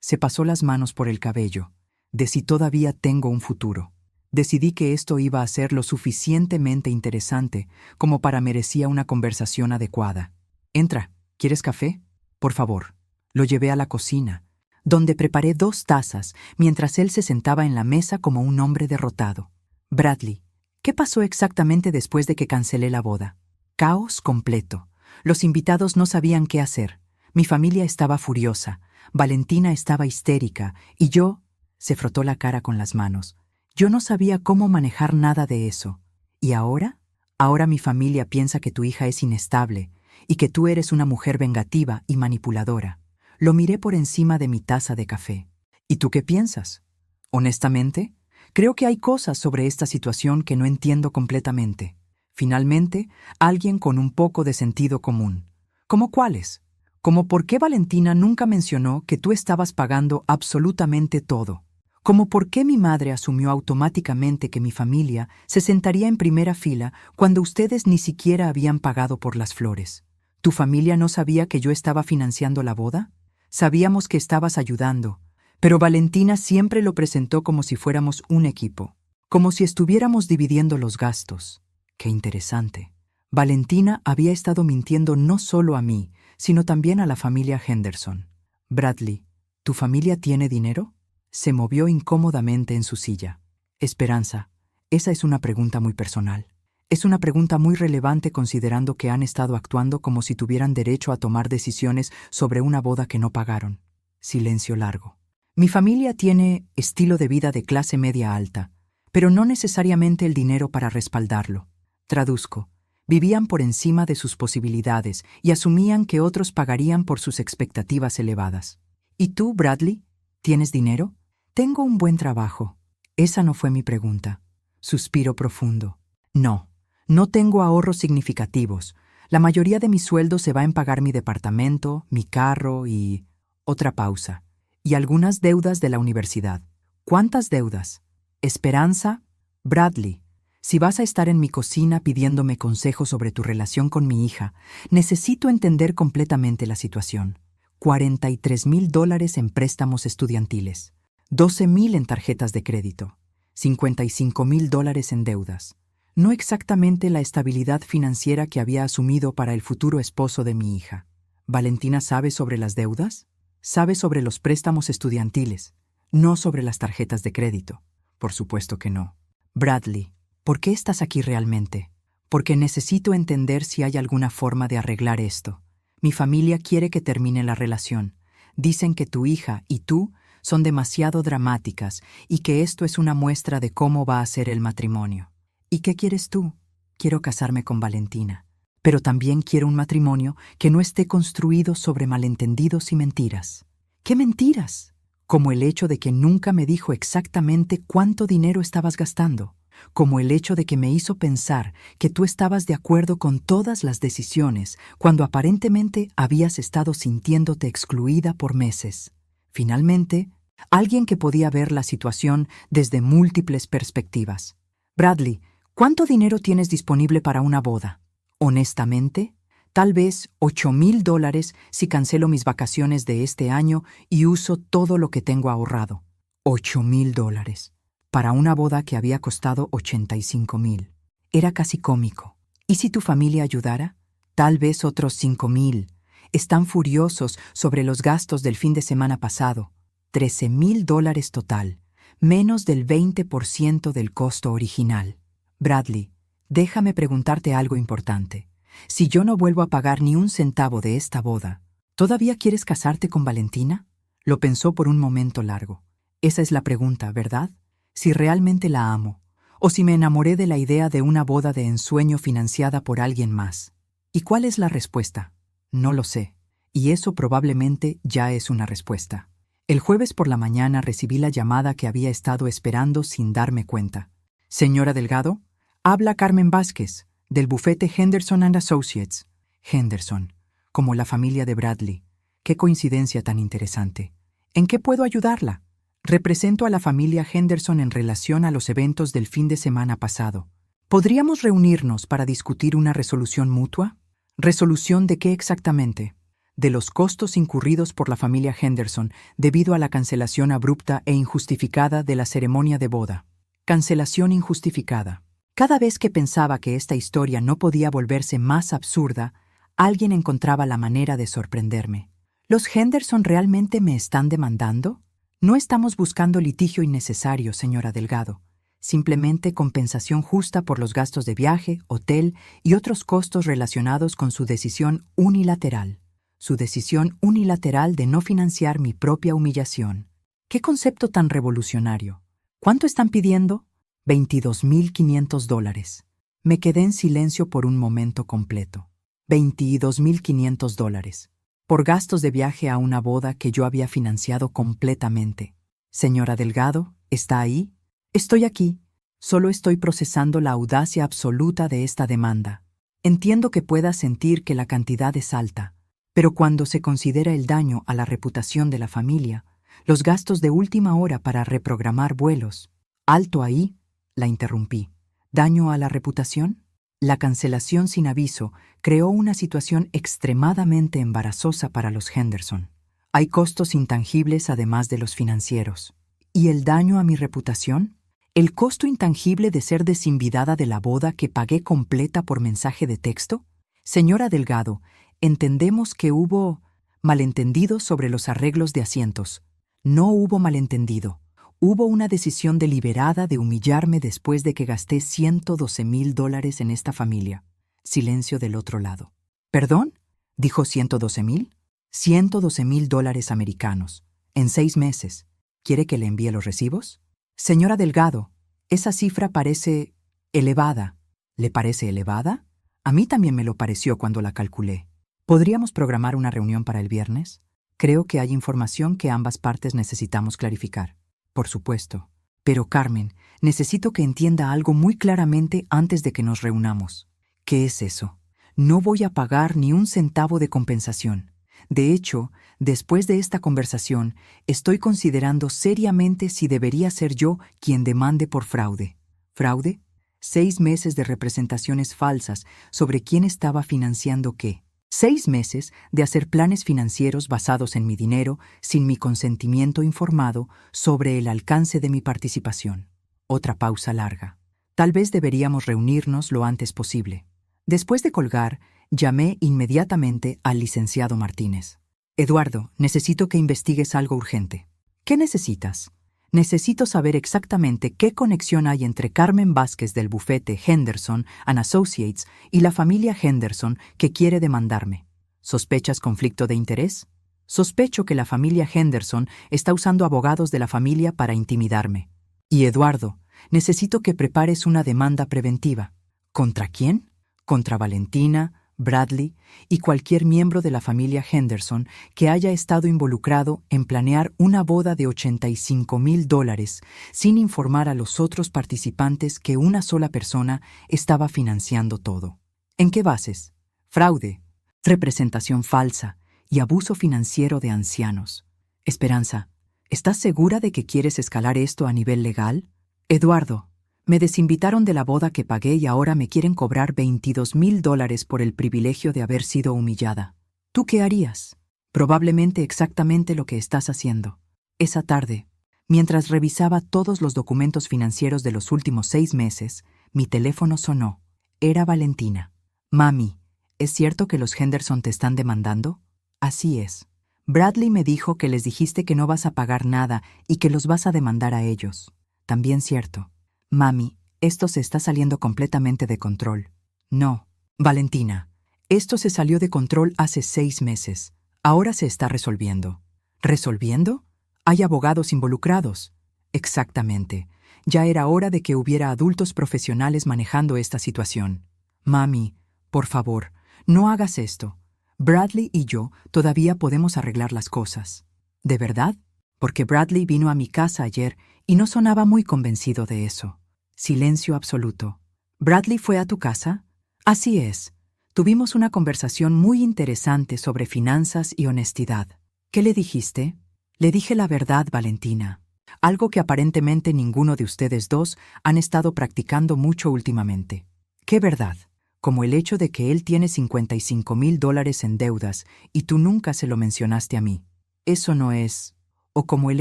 Se pasó las manos por el cabello, de si todavía tengo un futuro. Decidí que esto iba a ser lo suficientemente interesante como para merecía una conversación adecuada. Entra, ¿quieres café? Por favor. Lo llevé a la cocina, donde preparé 2 tazas mientras él se sentaba en la mesa como un hombre derrotado. Bradley, ¿qué pasó exactamente después de que cancelé la boda? Caos completo. Los invitados no sabían qué hacer. Mi familia estaba furiosa. Valentina estaba histérica y yo... Se frotó la cara con las manos. Yo no sabía cómo manejar nada de eso. ¿Y ahora? Ahora mi familia piensa que tu hija es inestable y que tú eres una mujer vengativa y manipuladora. Lo miré por encima de mi taza de café. ¿Y tú qué piensas? Honestamente, creo que hay cosas sobre esta situación que no entiendo completamente. Finalmente, alguien con un poco de sentido común. ¿Cómo cuáles? Como por qué Valentina nunca mencionó que tú estabas pagando absolutamente todo. Como por qué mi madre asumió automáticamente que mi familia se sentaría en primera fila cuando ustedes ni siquiera habían pagado por las flores. ¿Tu familia no sabía que yo estaba financiando la boda? Sabíamos que estabas ayudando, pero Valentina siempre lo presentó como si fuéramos un equipo, como si estuviéramos dividiendo los gastos. Qué interesante. Valentina había estado mintiendo no solo a mí, sino también a la familia Henderson. Bradley, ¿tu familia tiene dinero? Se movió incómodamente en su silla. Esperanza, esa es una pregunta muy personal. Es una pregunta muy relevante considerando que han estado actuando como si tuvieran derecho a tomar decisiones sobre una boda que no pagaron. Silencio largo. Mi familia tiene estilo de vida de clase media alta, pero no necesariamente el dinero para respaldarlo. Traduzco. Vivían por encima de sus posibilidades y asumían que otros pagarían por sus expectativas elevadas. ¿Y tú, Bradley? ¿Tienes dinero? Tengo un buen trabajo. Esa no fue mi pregunta. Suspiro profundo. No, no tengo ahorros significativos. La mayoría de mi sueldo se va en pagar mi departamento, mi carro y... Otra pausa. Y algunas deudas de la universidad. ¿Cuántas deudas? Esperanza, Bradley. Si vas a estar en mi cocina pidiéndome consejos sobre tu relación con mi hija, necesito entender completamente la situación. $43,000 en préstamos estudiantiles, 12,000 en tarjetas de crédito, $55,000 en deudas. No exactamente la estabilidad financiera que había asumido para el futuro esposo de mi hija. ¿Valentina sabe sobre las deudas? Sabe sobre los préstamos estudiantiles, no sobre las tarjetas de crédito. Por supuesto que no. Bradley, ¿por qué estás aquí realmente? Porque necesito entender si hay alguna forma de arreglar esto. Mi familia quiere que termine la relación. Dicen que tu hija y tú son demasiado dramáticas y que esto es una muestra de cómo va a ser el matrimonio. ¿Y qué quieres tú? Quiero casarme con Valentina, pero también quiero un matrimonio que no esté construido sobre malentendidos y mentiras. ¿Qué mentiras? Como el hecho de que nunca me dijo exactamente cuánto dinero estabas gastando, como el hecho de que me hizo pensar que tú estabas de acuerdo con todas las decisiones cuando aparentemente habías estado sintiéndote excluida por meses. Finalmente, alguien que podía ver la situación desde múltiples perspectivas. Bradley, ¿cuánto dinero tienes disponible para una boda? Honestamente, tal vez $8,000 si cancelo mis vacaciones de este año y uso todo lo que tengo ahorrado. $8,000 para una boda que había costado $85,000. Era casi cómico. ¿Y si tu familia ayudara? Tal vez otros $5,000. Están furiosos sobre los gastos del fin de semana pasado. $13,000 total, menos del 20% del costo original. Bradley, déjame preguntarte algo importante. Si yo no vuelvo a pagar ni un centavo de esta boda, ¿todavía quieres casarte con Valentina? Lo pensó por un momento largo. Esa es la pregunta, ¿verdad? Si realmente la amo, o si me enamoré de la idea de una boda de ensueño financiada por alguien más. ¿Y cuál es la respuesta? No lo sé, y eso probablemente ya es una respuesta. El jueves por la mañana recibí la llamada que había estado esperando sin darme cuenta. Señora Delgado, habla Carmen Vázquez, del bufete Henderson and Associates. Henderson, como la familia de Bradley. Qué coincidencia tan interesante. ¿En qué puedo ayudarla? Represento a la familia Henderson en relación a los eventos del fin de semana pasado. ¿Podríamos reunirnos para discutir una resolución mutua? ¿Resolución de qué exactamente? De los costos incurridos por la familia Henderson debido a la cancelación abrupta e injustificada de la ceremonia de boda. Cancelación injustificada. Cada vez que pensaba que esta historia no podía volverse más absurda, alguien encontraba la manera de sorprenderme. ¿Los Henderson realmente me están demandando? No estamos buscando litigio innecesario, señora Delgado. Simplemente compensación justa por los gastos de viaje, hotel y otros costos relacionados con su decisión unilateral. Su decisión unilateral de no financiar mi propia humillación. ¿Qué concepto tan revolucionario? ¿Cuánto están pidiendo? $22,500. Me quedé en silencio por un momento completo. $22,500. Por gastos de viaje a una boda que yo había financiado completamente. Señora Delgado, ¿está ahí? Estoy aquí. Solo estoy procesando la audacia absoluta de esta demanda. Entiendo que pueda sentir que la cantidad es alta, pero cuando se considera el daño a la reputación de la familia, los gastos de última hora para reprogramar vuelos. Alto ahí, la interrumpí. ¿Daño a la reputación? La cancelación sin aviso creó una situación extremadamente embarazosa para los Henderson. Hay costos intangibles además de los financieros. ¿Y el daño a mi reputación? ¿El costo intangible de ser desinvitada de la boda que pagué completa por mensaje de texto? Señora Delgado, entendemos que hubo malentendidos sobre los arreglos de asientos. No hubo malentendido. Hubo una decisión deliberada de humillarme después de que gasté $112,000 en esta familia. Silencio del otro lado. ¿Perdón? ¿Dijo 112,000? $112,000 americanos. En 6 meses. ¿Quiere que le envíe los recibos? Señora Delgado, esa cifra parece elevada. ¿Le parece elevada? A mí también me lo pareció cuando la calculé. ¿Podríamos programar una reunión para el viernes? Creo que hay información que ambas partes necesitamos clarificar. Por supuesto. Pero, Carmen, necesito que entienda algo muy claramente antes de que nos reunamos. ¿Qué es eso? No voy a pagar ni un centavo de compensación. De hecho, después de esta conversación, estoy considerando seriamente si debería ser yo quien demande por fraude. ¿Fraude? 6 meses de representaciones falsas sobre quién estaba financiando qué. 6 meses de hacer planes financieros basados en mi dinero sin mi consentimiento informado sobre el alcance de mi participación. Otra pausa larga. Tal vez deberíamos reunirnos lo antes posible. Después de colgar, llamé inmediatamente al licenciado Martínez. Eduardo, necesito que investigues algo urgente. ¿Qué necesitas? Necesito saber exactamente qué conexión hay entre Carmen Vázquez del bufete Henderson and Associates y la familia Henderson que quiere demandarme. ¿Sospechas conflicto de interés? Sospecho que la familia Henderson está usando abogados de la familia para intimidarme. Y Eduardo, necesito que prepares una demanda preventiva. ¿Contra quién? Contra Valentina, Bradley y cualquier miembro de la familia Henderson que haya estado involucrado en planear una boda de $85,000 sin informar a los otros participantes que una sola persona estaba financiando todo. ¿En qué bases? Fraude, representación falsa y abuso financiero de ancianos. Esperanza, ¿estás segura de que quieres escalar esto a nivel legal? Eduardo, me desinvitaron de la boda que pagué y ahora me quieren cobrar $22,000 por el privilegio de haber sido humillada. ¿Tú qué harías? Probablemente exactamente lo que estás haciendo. Esa tarde, mientras revisaba todos los documentos financieros de los últimos 6 meses, mi teléfono sonó. Era Valentina. Mami, ¿es cierto que los Henderson te están demandando? Así es. Bradley me dijo que les dijiste que no vas a pagar nada y que los vas a demandar a ellos. También cierto. Mami, esto se está saliendo completamente de control. No, Valentina, esto se salió de control hace 6 meses. Ahora se está resolviendo. ¿Resolviendo? Hay abogados involucrados. Exactamente. Ya era hora de que hubiera adultos profesionales manejando esta situación. Mami, por favor, no hagas esto. Bradley y yo todavía podemos arreglar las cosas. ¿De verdad? Porque Bradley vino a mi casa ayer y no sonaba muy convencido de eso. Silencio absoluto. ¿Bradley fue a tu casa? Así es. Tuvimos una conversación muy interesante sobre finanzas y honestidad. ¿Qué le dijiste? Le dije la verdad, Valentina. Algo que aparentemente ninguno de ustedes dos han estado practicando mucho últimamente. ¿Qué verdad? Como el hecho de que él tiene $55,000 en deudas y tú nunca se lo mencionaste a mí. Eso no es... O como el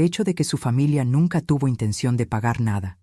hecho de que su familia nunca tuvo intención de pagar nada.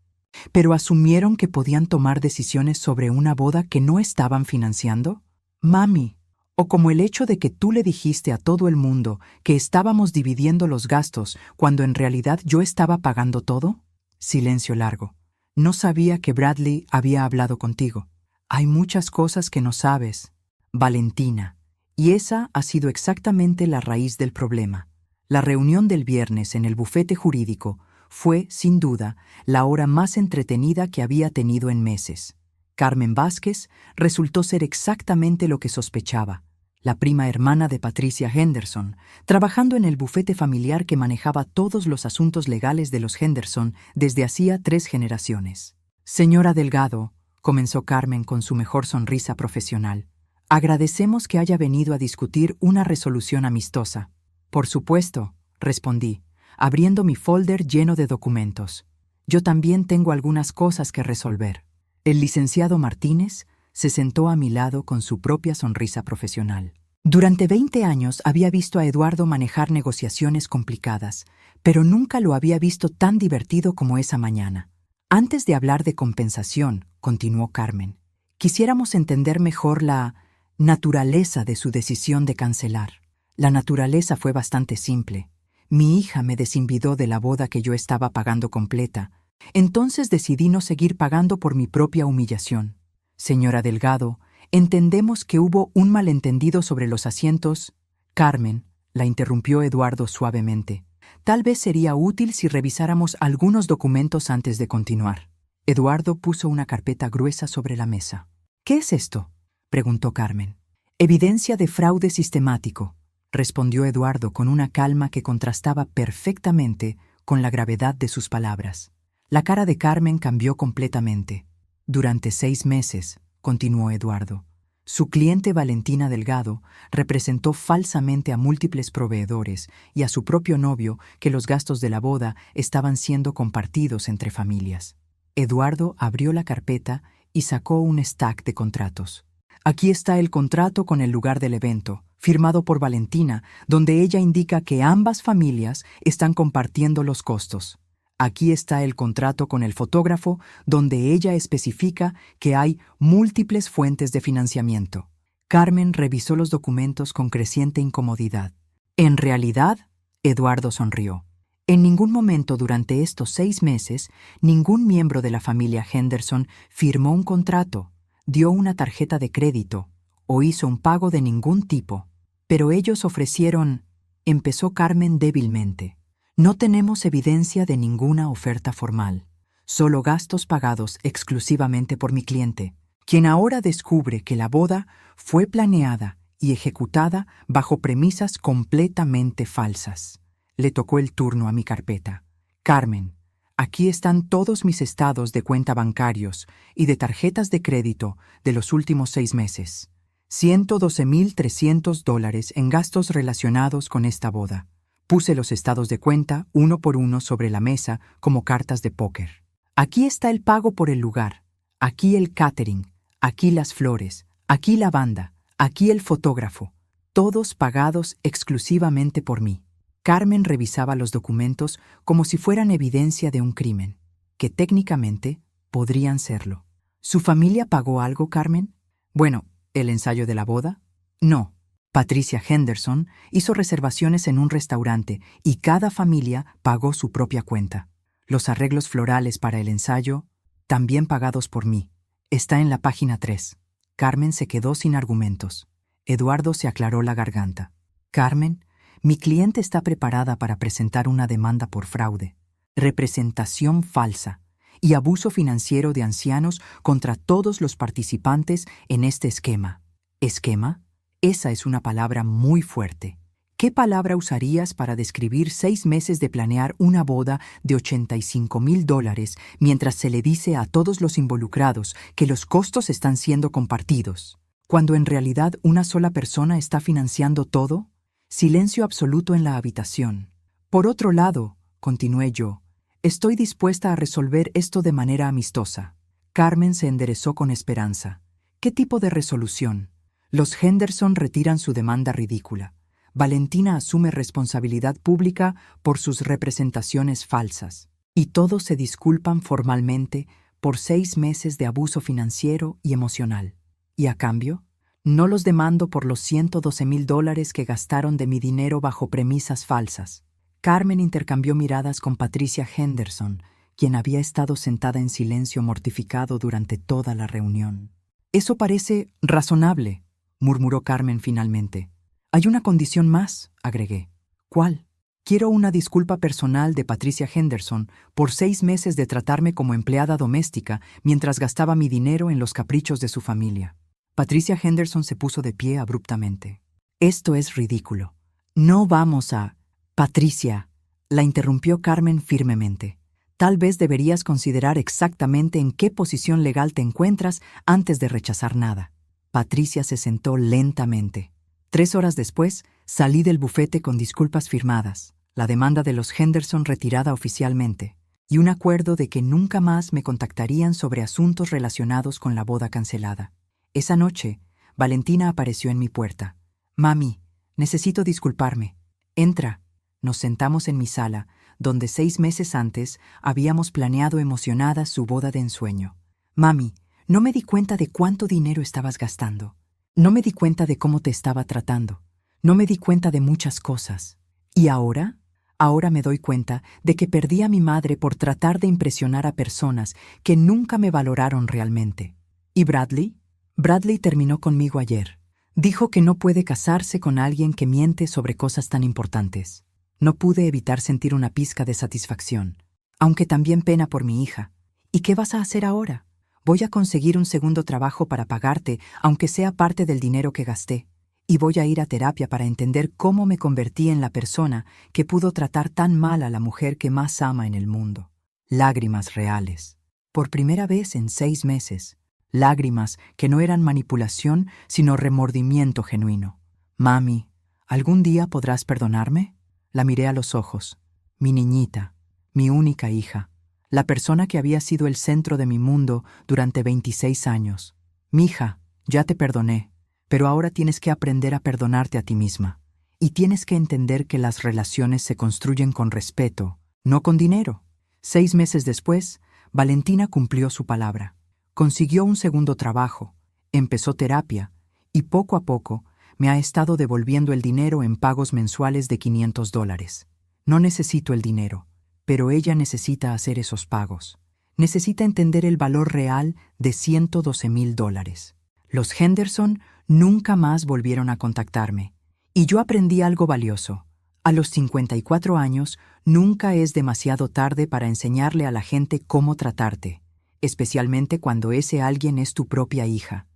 Pero asumieron que podían tomar decisiones sobre una boda que no estaban financiando. Mami. O como el hecho de que tú le dijiste a todo el mundo que estábamos dividiendo los gastos cuando en realidad yo estaba pagando todo. Silencio largo. No sabía que Bradley había hablado contigo. Hay muchas cosas que no sabes, Valentina, y esa ha sido exactamente la raíz del problema. La reunión del viernes en el bufete jurídico fue, sin duda, la hora más entretenida que había tenido en meses. Carmen Vázquez resultó ser exactamente lo que sospechaba, la prima hermana de Patricia Henderson, trabajando en el bufete familiar que manejaba todos los asuntos legales de los Henderson desde hacía 3 generaciones. Señora Delgado, comenzó Carmen con su mejor sonrisa profesional. Agradecemos que haya venido a discutir una resolución amistosa. Por supuesto, respondí, abriendo mi folder lleno de documentos. Yo también tengo algunas cosas que resolver. El licenciado Martínez se sentó a mi lado con su propia sonrisa profesional. Durante 20 años había visto a Eduardo manejar negociaciones complicadas, pero nunca lo había visto tan divertido como esa mañana. Antes de hablar de compensación, continuó Carmen, quisiéramos entender mejor la naturaleza de su decisión de cancelar. La naturaleza fue bastante simple. Mi hija me desinvidó de la boda que yo estaba pagando completa. Entonces decidí no seguir pagando por mi propia humillación. Señora Delgado, entendemos que hubo un malentendido sobre los asientos. Carmen, la interrumpió Eduardo suavemente. Tal vez sería útil si revisáramos algunos documentos antes de continuar. Eduardo puso una carpeta gruesa sobre la mesa. ¿Qué es esto?, preguntó Carmen. Evidencia de fraude sistemático, respondió Eduardo con una calma que contrastaba perfectamente con la gravedad de sus palabras. La cara de Carmen cambió completamente. Durante 6 meses, continuó Eduardo, su cliente Valentina Delgado representó falsamente a múltiples proveedores y a su propio novio que los gastos de la boda estaban siendo compartidos entre familias. Eduardo abrió la carpeta y sacó un stack de contratos. Aquí está el contrato con el lugar del evento, firmado por Valentina, donde ella indica que ambas familias están compartiendo los costos. Aquí está el contrato con el fotógrafo donde ella especifica que hay múltiples fuentes de financiamiento. Carmen revisó los documentos con creciente incomodidad. En realidad, Eduardo sonrió. En ningún momento durante estos 6 meses, ningún miembro de la familia Henderson firmó un contrato, dio una tarjeta de crédito o hizo un pago de ningún tipo. Pero ellos ofrecieron, empezó Carmen débilmente. No tenemos evidencia de ninguna oferta formal, solo gastos pagados exclusivamente por mi cliente, quien ahora descubre que la boda fue planeada y ejecutada bajo premisas completamente falsas. Le tocó el turno a mi carpeta. Carmen, aquí están todos mis estados de cuenta bancarios y de tarjetas de crédito de los últimos 6 meses. $112,300 en gastos relacionados con esta boda. Puse los estados de cuenta uno por uno sobre la mesa como cartas de póker. Aquí está el pago por el lugar, aquí el catering, aquí las flores, aquí la banda, aquí el fotógrafo, todos pagados exclusivamente por mí. Carmen revisaba los documentos como si fueran evidencia de un crimen, que técnicamente podrían serlo. ¿Su familia pagó algo, Carmen? Bueno, ¿el ensayo de la boda? No. Patricia Henderson hizo reservaciones en un restaurante y cada familia pagó su propia cuenta. Los arreglos florales para el ensayo, también pagados por mí. Está en la página 3. Carmen se quedó sin argumentos. Eduardo se aclaró la garganta. Carmen, mi cliente está preparada para presentar una demanda por fraude, representación falsa y abuso financiero de ancianos contra todos los participantes en este esquema. ¿Esquema? Esa es una palabra muy fuerte. ¿Qué palabra usarías para describir 6 meses de planear una boda de $85,000 mientras se le dice a todos los involucrados que los costos están siendo compartidos, cuando en realidad una sola persona está financiando todo? Silencio absoluto en la habitación. Por otro lado, continué yo, estoy dispuesta a resolver esto de manera amistosa. Carmen se enderezó con esperanza. ¿Qué tipo de resolución? Los Henderson retiran su demanda ridícula. Valentina asume responsabilidad pública por sus representaciones falsas. Y todos se disculpan formalmente por 6 meses de abuso financiero y emocional. ¿Y a cambio? No los demando por los $112,000 que gastaron de mi dinero bajo premisas falsas. Carmen intercambió miradas con Patricia Henderson, quien había estado sentada en silencio mortificado durante toda la reunión. Eso parece razonable, murmuró Carmen finalmente. Hay una condición más, agregué. ¿Cuál? Quiero una disculpa personal de Patricia Henderson por 6 meses de tratarme como empleada doméstica mientras gastaba mi dinero en los caprichos de su familia. Patricia Henderson se puso de pie abruptamente. Esto es ridículo. No vamos a... Patricia, la interrumpió Carmen firmemente. Tal vez deberías considerar exactamente en qué posición legal te encuentras antes de rechazar nada. Patricia se sentó lentamente. 3 horas después, salí del bufete con disculpas firmadas, la demanda de los Henderson retirada oficialmente, y un acuerdo de que nunca más me contactarían sobre asuntos relacionados con la boda cancelada. Esa noche, Valentina apareció en mi puerta. «Mami, necesito disculparme. Entra». Nos sentamos en mi sala, donde 6 meses antes habíamos planeado emocionadas su boda de ensueño. «Mami, no me di cuenta de cuánto dinero estabas gastando. No me di cuenta de cómo te estaba tratando. No me di cuenta de muchas cosas. ¿Y ahora? Ahora me doy cuenta de que perdí a mi madre por tratar de impresionar a personas que nunca me valoraron realmente. ¿Y Bradley? Bradley terminó conmigo ayer. Dijo que no puede casarse con alguien que miente sobre cosas tan importantes. No pude evitar sentir una pizca de satisfacción, aunque también pena por mi hija. ¿Y qué vas a hacer ahora? Voy a conseguir un segundo trabajo para pagarte, aunque sea parte del dinero que gasté. Y voy a ir a terapia para entender cómo me convertí en la persona que pudo tratar tan mal a la mujer que más ama en el mundo. Lágrimas reales. Por primera vez en 6 meses. Lágrimas que no eran manipulación, sino remordimiento genuino. «Mami, ¿algún día podrás perdonarme?» La miré a los ojos. Mi niñita, mi única hija, la persona que había sido el centro de mi mundo durante 26 años. «Mija, ya te perdoné, pero ahora tienes que aprender a perdonarte a ti misma. Y tienes que entender que las relaciones se construyen con respeto, no con dinero. 6 meses después, Valentina cumplió su palabra. Consiguió un segundo trabajo, empezó terapia y poco a poco me ha estado devolviendo el dinero en pagos mensuales de $500. No necesito el dinero, pero ella necesita hacer esos pagos. Necesita entender el valor real de $112,000. Los Henderson nunca más volvieron a contactarme. Y yo aprendí algo valioso. A los 54 años, nunca es demasiado tarde para enseñarle a la gente cómo tratarte, especialmente cuando ese alguien es tu propia hija.